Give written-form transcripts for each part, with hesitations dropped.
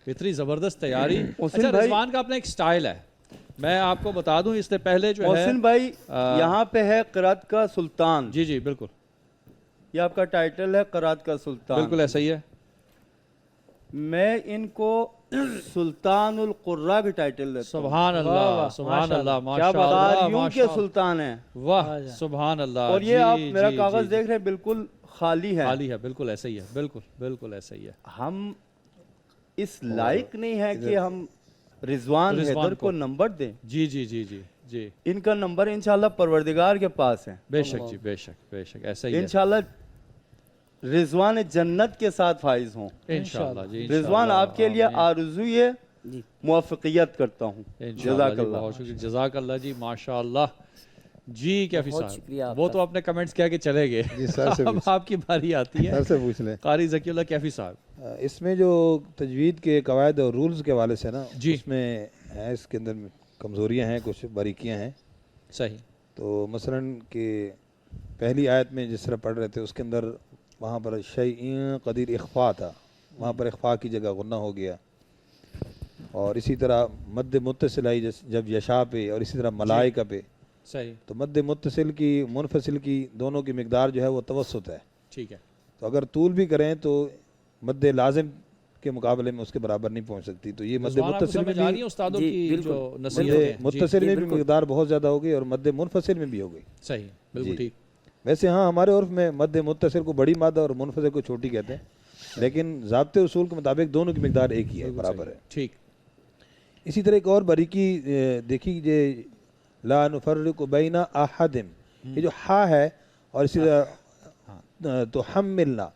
اتنی زبردست تیاری. محسن اچھا بھائی، رضوان کا اپنا ایک سٹائل ہے, میں آپ کو بتا دوں اس سے پہلے جو ہے محسن بھائی یہاں پہ ہے قرات کا سلطان. جی جی بالکل یہ آپ کا ٹائٹل ہے قرات کا سلطان. بالکل ایسا ہی ہے. میں ان کو سلطان القراء کی ٹائٹل دیتا ہوں. سبحان اللہ سبحان اللہ کیا ماشاء بتا اللہ قاریوں کے ماشاء اللہ, سلطان ہیں. واہ سبحان اللہ. اور یہ جی آپ میرا جی کاغذ جی دیکھ رہے ہیں بالکل خالی ہے. خالی ہے, بالکل ایسا ہی ہے, بالکل بالکل ایسا ہی ہے. ہم اس لائق نہیں ہے کہ ہم رضوان حیدر کو نمبر دیں. جی جی جی جی جی ان کا نمبر انشاءاللہ پروردگار کے پاس ہے. بے شک جی بے شک بے شک ایسا ہی ہے. انشاءاللہ رضوان جنت کے ساتھ فائز ہوں. انشاءاللہ جی رضوان آپ کے لیے آرزوئے موافقیت کرتا ہوں. جزاک اللہ. بہت شکریہ, جزاک اللہ جی ماشاء اللہ. جی کیفی صاحب وہ تو اپنے کمنٹس کہہ کے چلے گئے. جی سر سے اب آپ کی باری آتی ہے, سر سے پوچھ لیں. قاری ذکی اللہ کیفی صاحب, اس میں جو تجوید کے قواعد اور رولز کے حوالے سے نا جی اس میں ہے, اس کے اندر کمزوریاں ہیں, کچھ باریکیاں ہیں. صحیح. تو مثلاً کہ پہلی آیت میں جس طرح پڑھ رہے تھے اس کے اندر وہاں پر شیئین قدیر اخفا تھا, وہاں پر اخفا کی جگہ غنہ ہو گیا. اور اسی طرح مد متصل آئی جب یشا پہ, اور اسی طرح ملائکہ پہ. صحیح. تو مد متصل کی منفصل کی دونوں کی مقدار جو ہے وہ توسط ہے. ٹھیک ہے. تو اگر طول بھی کریں تو مد لازم کے مقابلے میں اس کے برابر نہیں پہنچ سکتی. تو یہ مد متصل میں بھی استادوں کی جو نصیحت متصل میں بھی مقدار بہت زیادہ ہو گئی اور مد منفصل میں بھی ہو گئی. صحیح بالکل ٹھیک. ویسے ہاں ہمارے عرف میں مد متصل کو بڑی مادہ اور منفصل کو چھوٹی کہتے ہیں, لیکن ضابطے اصول کے مطابق دونوں کی مقدار ایک ہی ہے, برابر ہے. ٹھیک. اسی طرح ایک اور باریکی دیکھی کہ لا نفرق بین احد, یہ جو ہا ہے اور اسی طرح تو حملنا,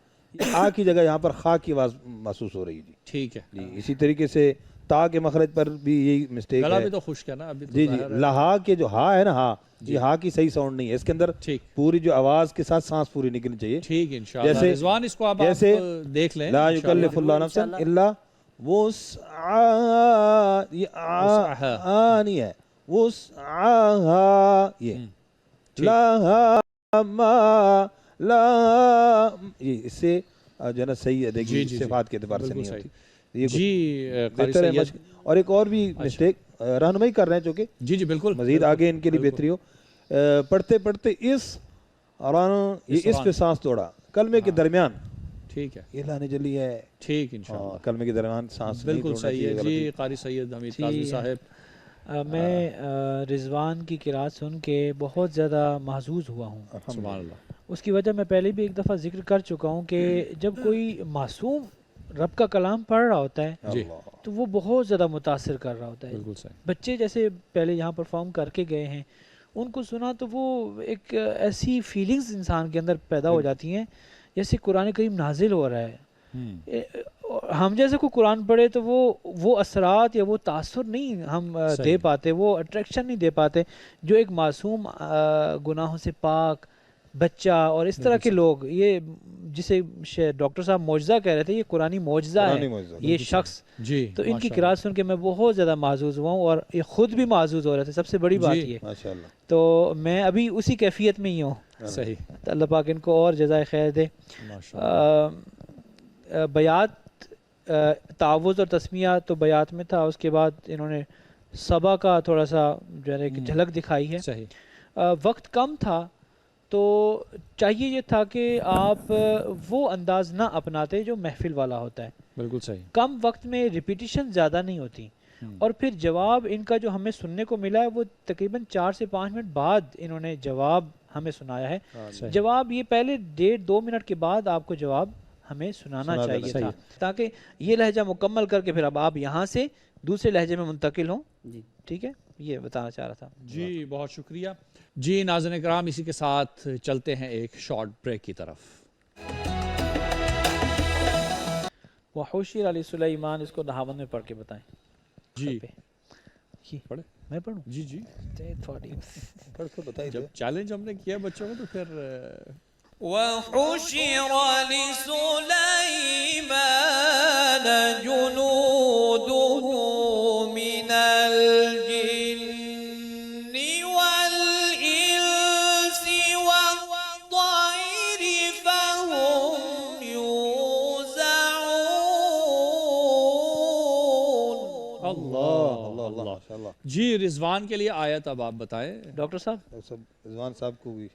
آ کی جگہ یہاں پر خا کی آواز محسوس ہو رہی ہے. جی ٹھیک ہے. جی اسی طریقے سے تا کے مخرج پر بھی یہی مسٹیک ہے. گلا بھی تو خشک ہے نا ابھی. جی جی لہا کے جو ہا ہے نا, ہا یہ ہا کی صحیح ساؤنڈ نہیں ہے, اس کے اندر پوری جو آواز کے ساتھ سانس پوری نکلنی چاہیے. ٹھیک انشاءاللہ. رضوان اس کو آپ دیکھ لیں. لا یکلف اللہ نفسا الا وسعہا, یہ آ نہیں ہے, وسعہا, یہ لہا ما لا, یہ اس سے جو ہے نا صحیح ہے, دیکھیے صفات کے اعتبار سے نہیں ہوتی. جی بہتر ہے. اور ایک اور بھی مسٹیک رہنمائی کر رہے ہیں چونکہ جی جی بالکل مزید آگے ان کے لیے بہتری ہو. پڑھتے پڑھتے اس اس پہ سانس توڑا کلمے کے درمیان. ٹھیک ہے. یہ لانے جلی ہے. ٹھیک انشاءاللہ. کلمے کے درمیان سانس بالکل صحیح ہے. جی قاری سید حمید قاضی صاحب, میں رضوان کی قرات سن کے بہت زیادہ محظوظ ہوا ہوں. سبحان اللہ. اس کی وجہ میں پہلے بھی ایک دفعہ ذکر کر چکا ہوں کہ جب کوئی معصوم رب کا کلام پڑھ رہا ہوتا ہے تو وہ بہت زیادہ متاثر کر رہا ہوتا ہے. بالکل صحیح. بچے جیسے پہلے یہاں پرفارم کر کے گئے ہیں, ان کو سنا تو وہ ایک ایسی فیلنگز انسان کے اندر پیدا ہو جاتی ہیں جیسے قرآن کریم نازل ہو رہا ہے. ہم جیسے کوئی قرآن پڑھے تو وہ اثرات یا وہ تاثر نہیں ہم دے پاتے, وہ اٹریکشن نہیں دے پاتے جو ایک معصوم گناہوں سے پاک بچہ اور اس طرح کے لوگ, یہ جسے ڈاکٹر صاحب معجزہ کہہ رہے تھے, یہ قرآنی معجزہ ہے یہ شخص. تو ان کی قرات سن کے میں بہت زیادہ معزوز ہوا ہوں اور یہ خود بھی معزوز ہو رہے تھے. سب سے بڑی بات یہ, تو میں ابھی اسی کیفیت میں ہی ہوں. صحیح. اللہ پاک ان کو اور جزائے خیر دے. بیات تعوذ اور تسمیہ تو بیات میں تھا, اس کے بعد انہوں نے صبا کا تھوڑا سا جو ہے ایک جھلک دکھائی ہے. وقت کم تھا تو چاہیے یہ تھا کہ آپ وہ انداز نہ اپناتے جو محفل والا ہوتا ہے. بالکل صحیح. کم وقت میں ریپیٹیشن زیادہ نہیں ہوتی, اور پھر جواب ان کا جو ہمیں سننے کو ملا ہے وہ تقریباً 4 سے 5 منٹ بعد انہوں نے جواب ہمیں سنایا ہے. جواب یہ پہلے 1.5-2 منٹ کے بعد آپ کو جواب ہمیں سنانا چاہیے تھا, تاکہ یہ لہجہ مکمل کر کے پھر اب آپ یہاں سے دوسرے لہجے میں منتقل ہوں. ٹھیک ہے, یہ بتانا چاہ رہا تھا. جی بہت شکریہ. جی ناظرین کرام, اسی کے ساتھ چلتے ہیں ایک شارٹ بریک کی طرف. وحشر علی سلیمان, اس کو نحاون میں پڑھ کے بتائیں. جی پڑھے, میں پڑھوں؟ جی جی پڑھ کے بتائیے. جب چیلنج ہم نے کیا بچوں کو تو پھر وحشر لسلیمان جنوده من الجن والإنس والطير فهم يوزعون. اللہ اللہ اللہ ماشاءاللہ. جی رضوان کے لیے آیت اب آپ بتائیں. ڈاکٹر صاحب ڈاکٹر صاحب رضوان صاحب کو بھی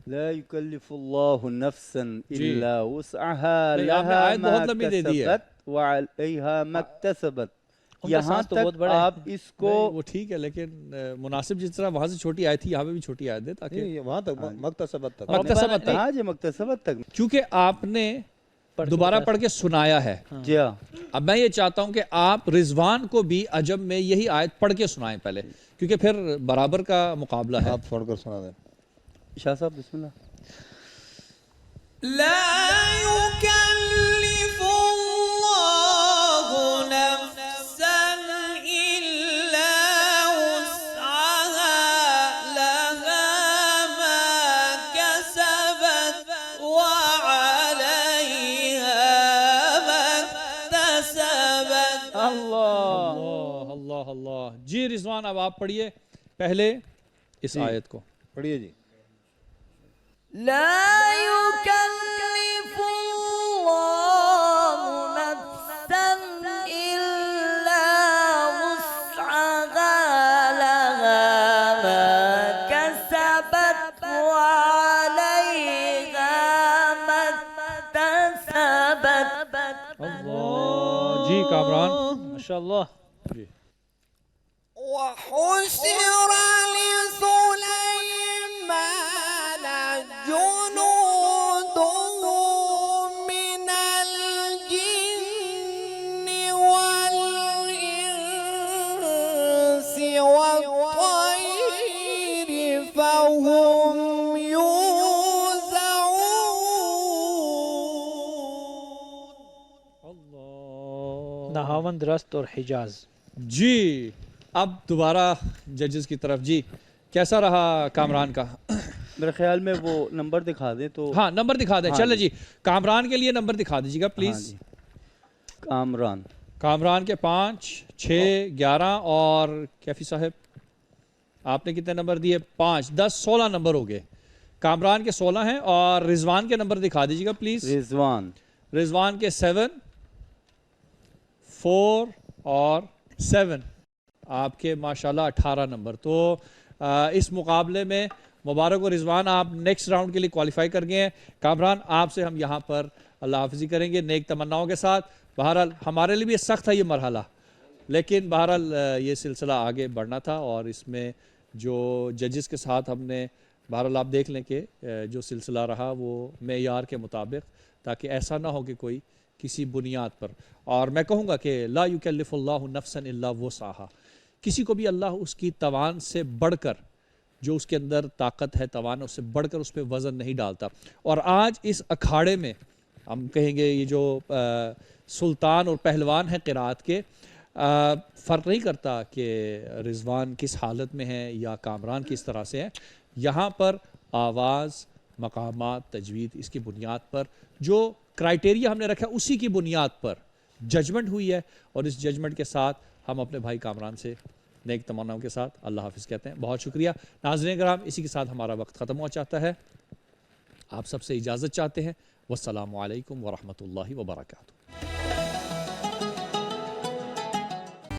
لا يكلف الله نفسا جی. الا وسعها نہیں، آپ نے لها آیت ما بہت لمبی دے دی ہے. كسبت وعليها ما اكتسبت. ان کا یہاں ساتھ تو بہت تک بڑا ہے. آپ اس کو نہیں، وہ ٹھیک ہے لیکن مناسب جس طرح وہاں سے چھوٹی آیت تھی یہاں پہ بھی چھوٹی آیت دے تاکہ نہیں وہاں تک مکتسبت تک. مکتسبت تک. ہاں جی مکتسبت تک. کیونکہ آپ نے پڑھ کے دوبارہ بتا پڑھ کے سنایا ہے. جی ہاں اب میں یہ چاہتا ہوں کہ آپ رضوان کو بھی عجم میں یہی آیت پڑھ کے سنائیں پہلے، کیونکہ پھر برابر کا مقابلہ ہے. آپ پڑھ کر سنا دیں. شاہ صاحب بسم اللہ. لا يكلف الله نفسا إلا وسعها لها ما كسبت وعليها ما اكتسبت. اللہ اللہ اللہ. جی رضوان اب آپ پڑھیے پہلے اس آیت کو. پڑھیے جی. لا يكلف الله نفسا إلا وسعها لها ما كسبت وعليها ما اكتسبت. اللہ. جی کامران. ماشاء اللہ. جی وحشر لسليمان جنوده من الجن والإنس والطير فهم يوزعون. اللہ. نہاوند رست اور حجاز. جی اب دوبارہ ججز کی طرف. جی کیسا رہا کامران کا؟ میرے خیال میں وہ نمبر دکھا دیں تو. ہاں نمبر دکھا دیں. چلے جی کامران کے لیے نمبر دکھا دیجیے گا ہاں پلیز. جی. کامران کامران کے 5 6 11 اور کیفی صاحب آپ نے کتنے نمبر دیے؟ 5 10 16 نمبر ہو گئے. کامران کے 16 ہیں اور رضوان کے نمبر دکھا دیجیے گا پلیز. رضوان رضوان کے 7 4 اور 7 آپ کے ماشاءاللہ 18 نمبر. تو اس مقابلے میں مبارک و رضوان آپ نیکسٹ راؤنڈ کے لیے کوالیفائی کر گئے ہیں. کامران آپ سے ہم یہاں پر اللہ حافظی کریں گے نیک تمناؤں کے ساتھ. بہرحال ہمارے لیے بھی سخت تھا یہ مرحلہ، لیکن بہرحال یہ سلسلہ آگے بڑھنا تھا اور اس میں جو ججز کے ساتھ ہم نے بہرحال آپ دیکھ لیں کہ جو سلسلہ رہا وہ معیار کے مطابق، تاکہ ایسا نہ ہو کہ کوئی کسی بنیاد پر. اور میں کہوں گا کہ لا یکلف اللہ نفسا الا وسعها، کسی کو بھی اللہ اس کی توان سے بڑھ کر، جو اس کے اندر طاقت ہے توان اس سے بڑھ کر اس پہ وزن نہیں ڈالتا. اور آج اس اکھاڑے میں ہم کہیں گے یہ جو سلطان اور پہلوان ہیں قرات کے، فرق نہیں کرتا کہ رضوان کس حالت میں ہے یا کامران کس طرح سے ہے. یہاں پر آواز، مقامات، تجوید، اس کی بنیاد پر جو کرائٹیریا ہم نے رکھا اسی کی بنیاد پر ججمنٹ ہوئی ہے. اور اس ججمنٹ کے ساتھ ہم اپنے بھائی کامران سے نیک تمناؤں کے ساتھ اللہ حافظ کہتے ہیں. بہت شکریہ ناظرین کرام. اسی کے ساتھ ہمارا وقت ختم ہوا چاہتا ہے. آپ سب سے اجازت چاہتے ہیں. والسلام علیکم ورحمۃ اللہ وبرکاتہ.